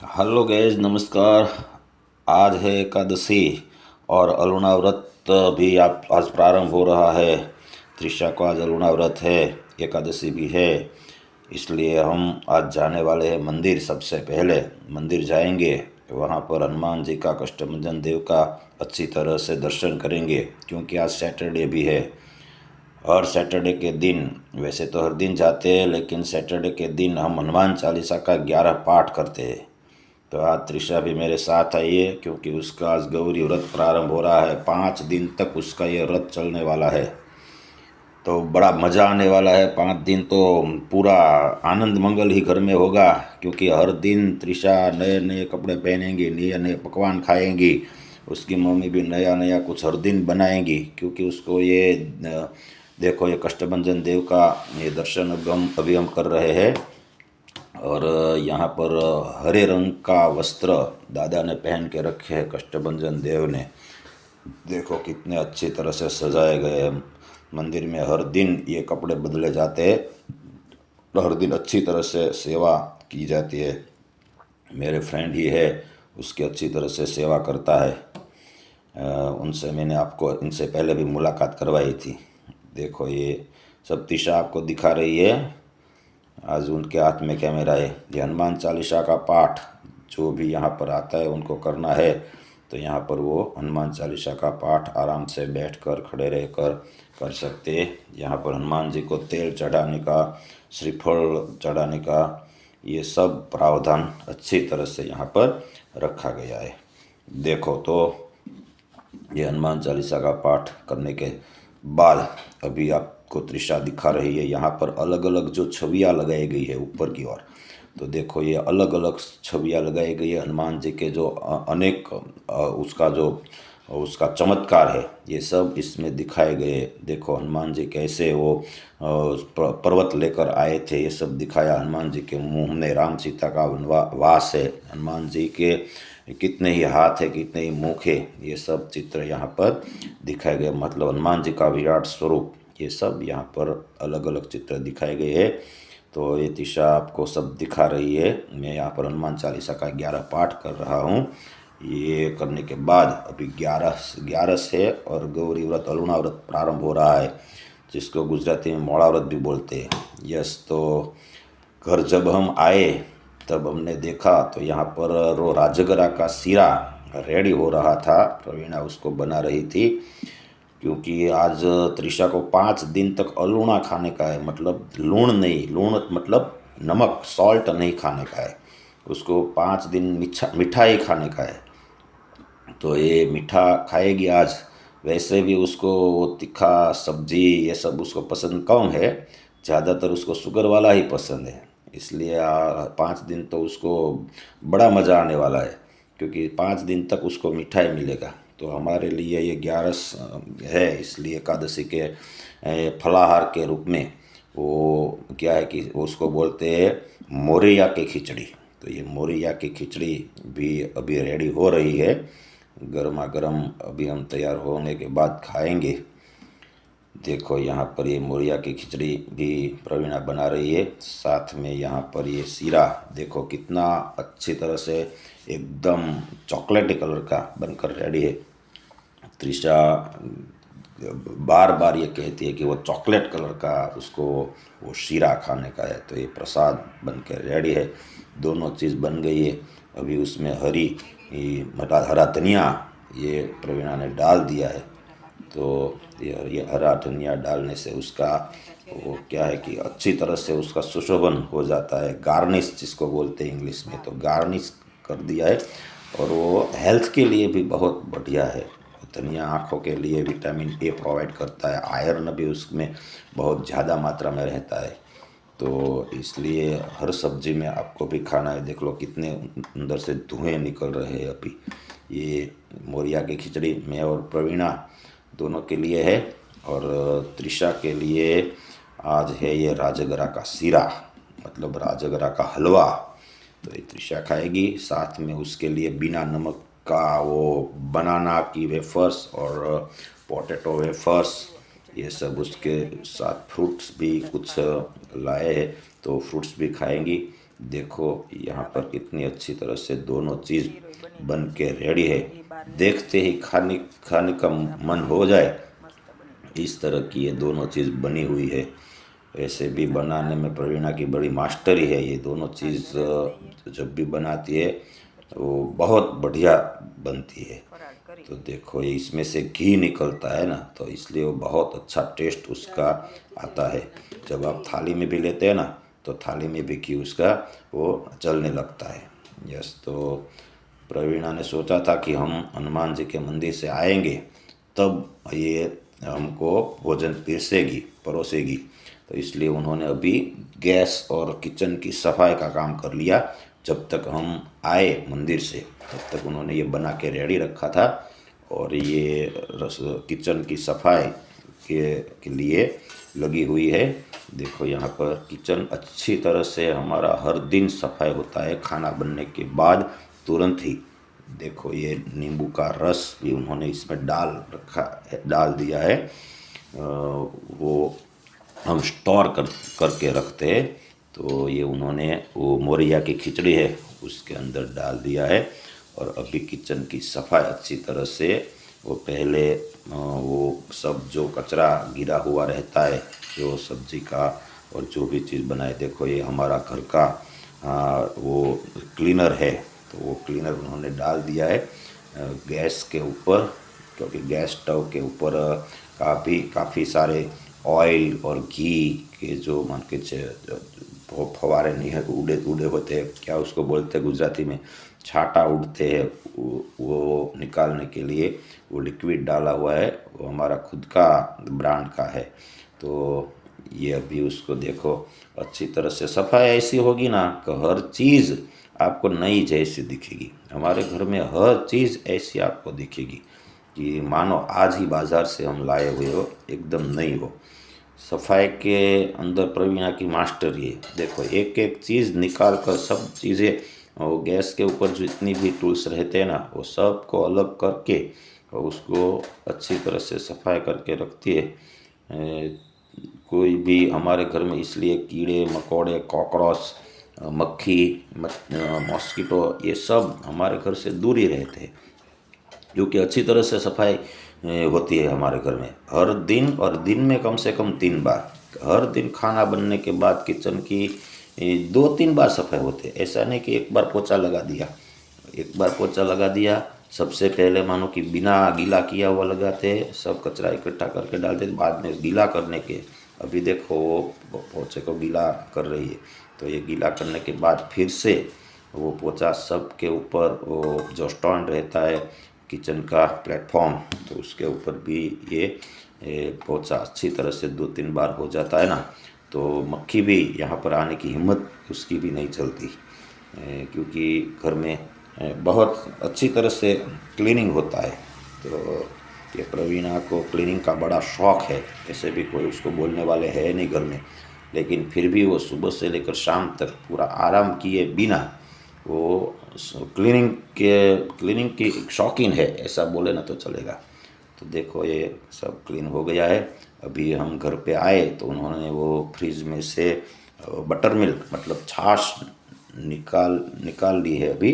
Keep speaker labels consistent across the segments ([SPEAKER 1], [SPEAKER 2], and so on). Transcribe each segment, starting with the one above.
[SPEAKER 1] Hello guys, नमस्कार। आज है एकादशी और अरुणा व्रत भी आप आज प्रारंभ हो रहा है। त्रिशा को आज अरुणा व्रत है, एकादशी भी है। इसलिए हम आज जाने वाले हैं मंदिर। सबसे पहले मंदिर जाएंगे, वहाँ पर हनुमान जी का, कष्टभंजन देव का अच्छी तरह से दर्शन करेंगे, क्योंकि आज सैटरडे भी है। हर सैटरडे के दिन, वैसे तो हर दिन जाते हैं, लेकिन सैटरडे के दिन हम हनुमान चालीसा का 11 पाठ करते हैं। तो आज त्रिशा भी मेरे साथ आई है, क्योंकि उसका आज गौरी व्रत प्रारंभ हो रहा है। 5 दिन तक उसका ये व्रत चलने वाला है, तो बड़ा मज़ा आने वाला है। 5 दिन तो पूरा आनंद मंगल ही घर में होगा, क्योंकि हर दिन त्रिशा नए नए कपड़े पहनेंगी, नए नए पकवान खाएंगी। उसकी मम्मी भी नया नया कुछ हर दिन बनाएंगी, क्योंकि उसको ये देखो, ये कष्टभंजन देव का ये दर्शन अभी हम कर रहे हैं। और यहाँ पर हरे रंग का वस्त्र दादा ने पहन के रखे हैं, कष्टभंजन देव ने। देखो कितने अच्छी तरह से सजाए गए हैं। मंदिर में हर दिन ये कपड़े बदले जाते हैं, हर दिन अच्छी तरह से सेवा की जाती है। मेरे फ्रेंड ही है, उसकी अच्छी तरह से सेवा करता है। उनसे मैंने आपको इनसे पहले भी मुलाकात करवाई थी। देखो ये सब दिशा आपको दिखा रही है। आज उनके हाथ में कैमरा है। ये हनुमान चालीसा का पाठ जो भी यहाँ पर आता है उनको करना है, तो यहाँ पर वो हनुमान चालीसा का पाठ आराम से बैठकर, खड़े रहकर कर सकते हैं। यहाँ पर हनुमान जी को तेल चढ़ाने का, श्रीफल चढ़ाने का, ये सब प्रावधान अच्छी तरह से यहाँ पर रखा गया है। देखो तो ये हनुमान चालीसा का पाठ करने के बाद अभी आपको त्रिशा दिखा रही है। यहाँ पर अलग अलग जो छवियाँ लगाई गई है ऊपर की ओर, तो देखो ये अलग अलग छवियाँ लगाई गई है हनुमान जी के, जो अनेक उसका जो उसका चमत्कार है, ये सब इसमें दिखाए गए। देखो हनुमान जी कैसे वो पर्वत लेकर आए थे, ये सब दिखाया। हनुमान जी के मुंह में राम सीता का वनवास है, हनुमान जी के कितने ही हाथ है, कितने ही मुख है, ये सब चित्र यहाँ पर दिखाए गए। मतलब हनुमान जी का विराट स्वरूप, ये सब यहाँ पर अलग अलग चित्र दिखाए गए हैं। तो ये दिशा आपको सब दिखा रही है। मैं यहाँ पर हनुमान चालीसा का 11 पाठ कर रहा हूँ। ये करने के बाद अभी 11 है और गौरी व्रत, अरुणा व्रत प्रारंभ हो रहा है, जिसको गुजराती में मोड़ा व्रत भी बोलते हैं। यस, तो घर जब हम आए तब हमने देखा तो यहाँ पर रो राजगरा का सीरा रेडी हो रहा था। प्रवीणा उसको बना रही थी, क्योंकि आज त्रिशा को 5 दिन तक अलूणा खाने का है। मतलब लूण नहीं, लूण मतलब नमक, सॉल्ट नहीं खाने का है। उसको 5 दिन मीठा ही खाने का है। तो ये मीठा खाएगी आज। वैसे भी उसको वो तीखा सब्जी ये सब उसको पसंद कम है, ज़्यादातर उसको शुगर वाला ही पसंद है। इसलिए 5 दिन तो उसको बड़ा मज़ा आने वाला है, क्योंकि 5 दिन तक उसको मीठा ही मिलेगा। तो हमारे लिए ये 11 है, इसलिए एकादशी के फलाहार के रूप में वो क्या है कि उसको बोलते हैं मोरैया की खिचड़ी। तो ये मोरैया की खिचड़ी भी अभी रेडी हो रही है, गर्मा गर्म। अभी हम तैयार होने के बाद खाएंगे। देखो यहाँ पर ये मोरिया की खिचड़ी भी प्रवीणा बना रही है, साथ में यहाँ पर ये सीरा देखो कितना अच्छी तरह से एकदम चॉकलेटी कलर का बनकर रेडी है। त्रिशा बार बार ये कहती है कि वो चॉकलेट कलर का उसको वो शीरा खाने का है। तो ये प्रसाद बन के रेडी है। दोनों चीज़ बन गई है। अभी उसमें हरा धनिया ये प्रवीणा ने डाल दिया है। तो ये हरा धनिया डालने से उसका वो क्या है कि अच्छी तरह से उसका सुशोभन हो जाता है, गार्निश जिसको बोलते हैं इंग्लिश में। तो गार्निश कर दिया है, और वो हेल्थ के लिए भी बहुत बढ़िया है। धनिया आँखों के लिए विटामिन ए प्रोवाइड करता है, आयरन भी उसमें बहुत ज़्यादा मात्रा में रहता है। तो इसलिए हर सब्जी में आपको भी खाना है। देख लो कितने अंदर से धुएं निकल रहे हैं अभी। ये मोरिया की खिचड़ी मैं और प्रवीणा दोनों के लिए है, और त्रिशा के लिए आज है ये राजगरा का सीरा, मतलब राजगरा का हलवा। तो ये त्रिशा खाएगी। साथ में उसके लिए बिना नमक का वो बनाना की वेफर्स और पोटैटो वेफर्स, ये सब उसके साथ फ्रूट्स भी कुछ लाए हैं, तो फ्रूट्स भी खाएंगी। देखो यहाँ पर कितनी अच्छी तरह से दोनों चीज़ बन के रेडी है। देखते ही खाने खाने का मन हो जाए, इस तरह की ये दोनों चीज़ बनी हुई है। वैसे भी बनाने में प्रवीणा की बड़ी मास्टरी है। ये दोनों चीज़ जब भी बनाती है वो बहुत बढ़िया बनती है। तो देखो ये इसमें से घी निकलता है ना, तो इसलिए वो बहुत अच्छा टेस्ट उसका आता है। जब आप थाली में भी लेते हैं ना, तो थाली में भी घी उसका वो चलने लगता है। यस, तो प्रवीणा ने सोचा था कि हम हनुमान जी के मंदिर से आएंगे तब ये हमको भोजन परोसेगी। तो इसलिए उन्होंने अभी गैस और किचन की सफाई का काम कर लिया। जब तक हम आए मंदिर से तब तक उन्होंने ये बना के रेडी रखा था। और ये किचन की सफाई के लिए लगी हुई है। देखो यहाँ पर किचन अच्छी तरह से हमारा हर दिन सफाई होता है खाना बनने के बाद तुरंत ही। देखो ये नींबू का रस भी उन्होंने इसमें डाल दिया है। वो हम स्टोर करके रखते हैं, तो ये उन्होंने वो मोरिया की खिचड़ी है उसके अंदर डाल दिया है। और अभी किचन की सफाई अच्छी तरह से वो पहले वो सब जो कचरा गिरा हुआ रहता है जो सब्जी का और जो भी चीज़ बनाए, देखो ये हमारा घर का वो क्लीनर है, तो वो क्लीनर उन्होंने डाल दिया है गैस के ऊपर। क्योंकि गैस स्टोव के ऊपर काफ़ी सारे ऑयल और घी के जो मान के फवारे नहीं उड़े उड़े होते हैं, क्या उसको बोलते हैं गुजराती में, छाटा उड़ते हैं, वो निकालने के लिए वो लिक्विड डाला हुआ है। वो हमारा खुद का ब्रांड का है। तो ये अभी उसको देखो अच्छी तरह से सफाई ऐसी होगी ना कि हर चीज़ आपको नई जैसी दिखेगी। हमारे घर में हर चीज़ ऐसी आपको दिखेगी कि मानो आज ही बाज़ार से हम लाए हुए हो, एकदम नई हो। सफाई के अंदर प्रवीणा की मास्टर ये देखो एक एक चीज़ निकाल कर सब चीज़ें वो गैस के ऊपर जितनी भी टूल्स रहते हैं ना वो सब को अलग करके और उसको अच्छी तरह से सफाई करके रखती है। कोई भी हमारे घर में इसलिए कीड़े मकोड़े कॉकरोच मक्खी मॉस्किटो ये सब हमारे घर से दूर ही रहते हैं, क्योंकि अच्छी तरह से सफाई होती है हमारे घर में हर दिन। और दिन में कम से कम 3 बार, हर दिन खाना बनने के बाद किचन की 2-3 बार सफाई होती है। ऐसा नहीं कि एक बार पोछा लगा दिया, एक बार पोछा लगा दिया सबसे पहले मानो कि बिना गीला किया हुआ लगाते, सब कचरा इकट्ठा करके डालते, बाद में गीला करने के अभी देखो वो पोछे को गीला कर रही है। तो ये गीला करने के बाद फिर से वो पोछा सब के ऊपर वो जो स्टैंड रहता है किचन का प्लेटफॉर्म, तो उसके ऊपर भी ये पोछा अच्छी तरह से 2-3 बार हो जाता है ना, तो मक्खी भी यहाँ पर आने की हिम्मत उसकी भी नहीं चलती। क्योंकि घर में बहुत अच्छी तरह से क्लीनिंग होता है। तो ये प्रवीणा को क्लीनिंग का बड़ा शौक़ है। ऐसे भी कोई उसको बोलने वाले है नहीं घर में, लेकिन फिर भी वो सुबह से लेकर शाम तक पूरा आराम किए बिना वो क्लीनिंग की शौकीन है, ऐसा बोले ना तो चलेगा। तो देखो ये सब क्लीन हो गया है। अभी हम घर पे आए तो उन्होंने वो फ्रिज में से बटर मिल्क मतलब छाछ निकाल ली है। अभी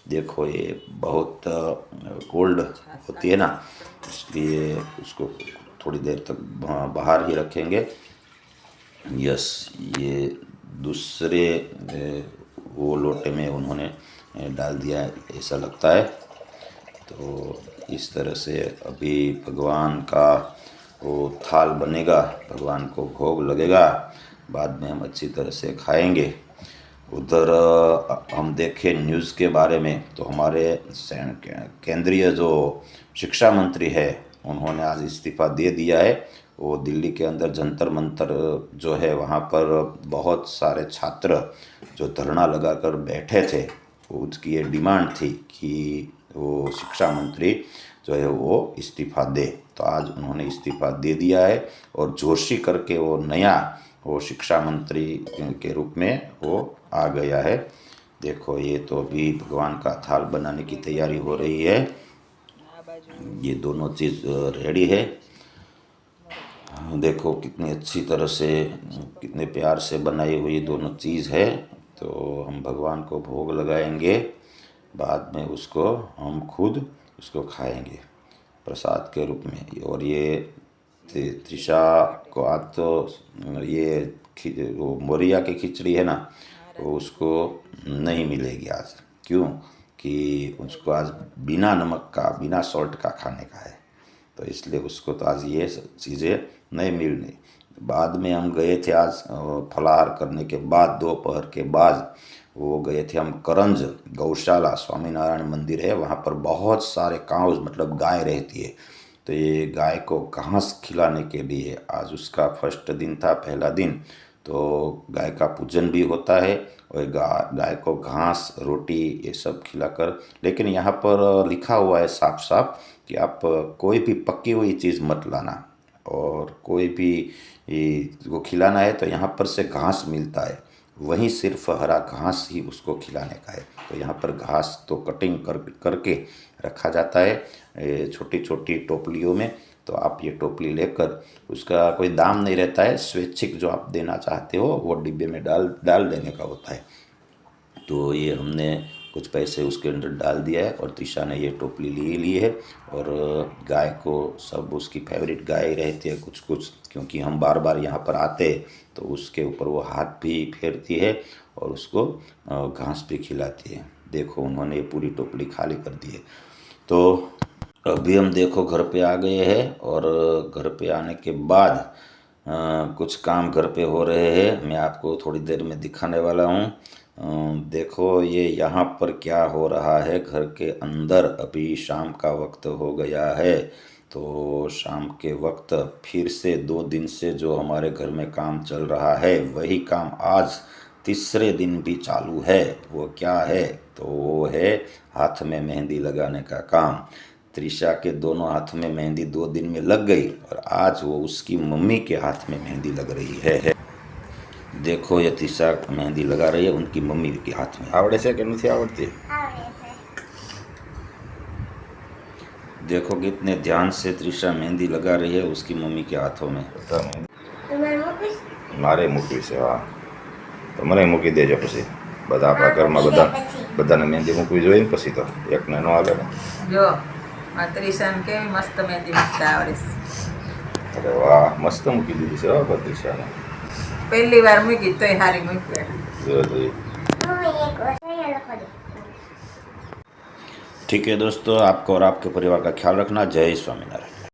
[SPEAKER 1] देखो ये बहुत कोल्ड होती है ना, इसलिए उसको थोड़ी देर तक बाहर ही रखेंगे। यस, ये दूसरे वो लोटे में उन्होंने डाल दिया है ऐसा लगता है। तो इस तरह से अभी भगवान का वो थाल बनेगा, भगवान को भोग लगेगा, बाद में हम अच्छी तरह से खाएंगे। उधर हम देखें न्यूज़ के बारे में तो हमारे केंद्रीय जो शिक्षा मंत्री है उन्होंने आज इस्तीफ़ा दे दिया है। वो दिल्ली के अंदर जंतर मंतर जो है वहाँ पर बहुत सारे छात्र जो धरना लगाकर बैठे थे, उसकी ये डिमांड थी कि वो शिक्षा मंत्री जो है वो इस्तीफ़ा दे। तो आज उन्होंने इस्तीफ़ा दे दिया है और जोशी करके वो नया वो शिक्षा मंत्री के रूप में वो आ गया है। देखो ये तो अभी भगवान का थाल बनाने की तैयारी हो रही है। ये दोनों चीज़ रेडी है। देखो कितनी अच्छी तरह से कितने प्यार से बनाई हुई दोनों चीज़ है। तो हम भगवान को भोग लगाएंगे, बाद में उसको हम खुद उसको खाएंगे प्रसाद के रूप में। और ये त्रिशा को आज तो ये वो मोरिया की खिचड़ी है ना, तो उसको नहीं मिलेगी आज। क्यों? कि उसको आज बिना नमक का, बिना सॉल्ट का खाने का है, तो इसलिए उसको तो आज ये चीज़ें नहीं मिलनी। बाद में हम गए थे आज फलाहार करने के बाद, दोपहर के बाद वो गए थे हम करंज गौशाला, स्वामीनारायण मंदिर है वहाँ पर। बहुत सारे काउज मतलब गाय रहती है, तो ये गाय को घास खिलाने के लिए आज उसका फर्स्ट दिन था, पहला दिन। तो गाय का पूजन भी होता है और गाय को घास, रोटी ये सब खिलाकर। लेकिन यहाँ पर लिखा हुआ है साफ साफ कि आप कोई भी पकी हुई चीज़ मत लाना, और कोई भी वो खिलाना है तो यहाँ पर से घास मिलता है, वहीं सिर्फ हरा घास ही उसको खिलाने का है। तो यहाँ पर घास तो कटिंग करके रखा जाता है छोटी छोटी टोपलियों में। तो आप ये टोपली लेकर, उसका कोई दाम नहीं रहता है, स्वैच्छिक जो आप देना चाहते हो वो डिब्बे में डाल देने का होता है। तो ये हमने कुछ पैसे उसके अंदर डाल दिया है और त्रिशा ने ये टोपली ली है। और गाय को सब उसकी फेवरेट गाय रहती है कुछ कुछ, क्योंकि हम बार बार यहाँ पर आते तो उसके ऊपर वो हाथ भी फेरती है और उसको घास भी खिलाती है। देखो उन्होंने ये पूरी टोपली खाली कर दी है। तो अभी हम देखो घर पे आ गए हैं, और घर पे आने के बाद कुछ काम घर पे हो रहे हैं, मैं आपको थोड़ी देर में दिखाने वाला हूँ। देखो ये यहाँ पर क्या हो रहा है घर के अंदर। अभी शाम का वक्त हो गया है, तो शाम के वक्त फिर से 2 दिन से जो हमारे घर में काम चल रहा है वही काम आज तीसरे दिन भी चालू है। वो क्या है? तो वो है हाथ में मेहंदी लगाने का काम। त्रिशा के दोनों हाथ में मेहंदी 2 दिन में लग गई, और आज वो उसकी मम्मी के हाथ में मेहंदी लग रही है। देखो ये त्रिशा मेहंदी लगा रही है उनकी मम्मी के हाथ में। आवड़े से कि नहीं आवड़ती? देखो कितने ध्यान से त्रिशा मेहंदी लगा रही है उसकी मम्मी के हाथों में। मारे मूकी से हाँ, तो મને મૂકી દેજો પછી બધા આપણા ઘરમાં બધાને मेहंदी મૂકવી જોઈએ ને પછી તો એકને ન હાલે ને।
[SPEAKER 2] જો આ ત્રિશાને કેવી મસ્ત મહેંદી મૂકતા આવડે છે।
[SPEAKER 1] અરે વાહ, મસ્ત મૂકી દીધી છે હો ત્રિશાને।
[SPEAKER 2] પહેલી વાર મૂકી તોય હારી મૂકી।
[SPEAKER 1] જો જોઈ। ठीक है दोस्तों, आपको और आपके परिवार का ख्याल रखना। जय स्वामीनारायण।